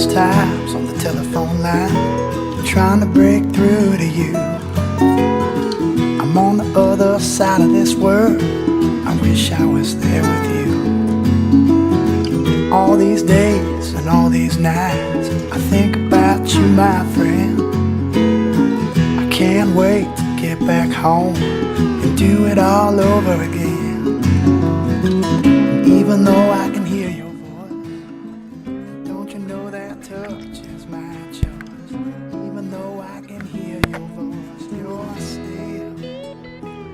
those times on the telephone line, trying to break through to you. I'm on the other side of this world, I wish I was there with you. All these days and all these nights, I think about you, my friend. I can't wait to get back home and do it all over again. And even though I can hear your voice, don't you know that touch is my choice? Even though I can hear your voice, you're still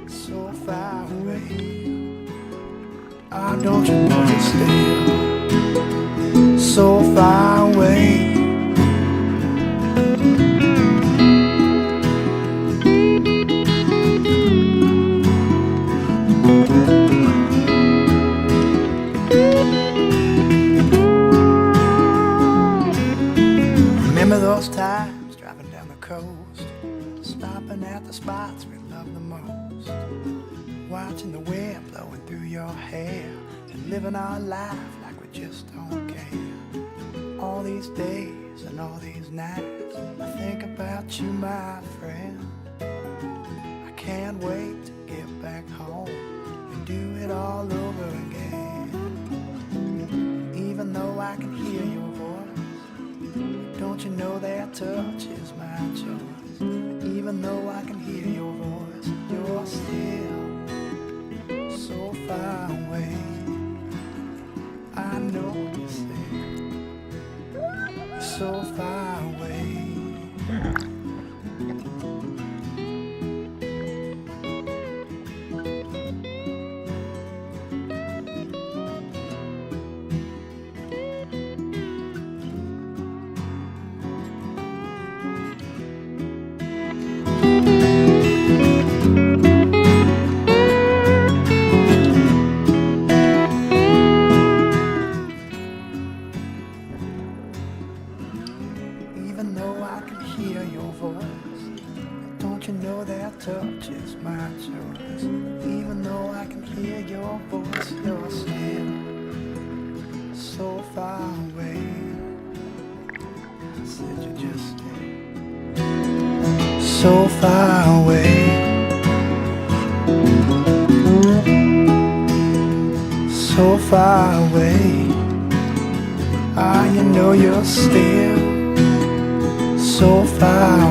so far away. Oh, don't you know you're still so far away? Remember those times driving down the coast, stopping at the spots we love the most, watching the wind blowing through your hair and living our life like we just don't care. All these days and all these nights, I think about you, my friend. I can't wait to get back home and do it all over again. Even though I can hear your voice, don't you know that touch is my choice? Even though I can hear your voice, you're still so far away. I know you're so far away. Even though I can hear your voice, don't you know that touch is my choice? Even though I can hear your voice, you're still so far away. I said you're just so far away. So far away. Ah, you know you're still so far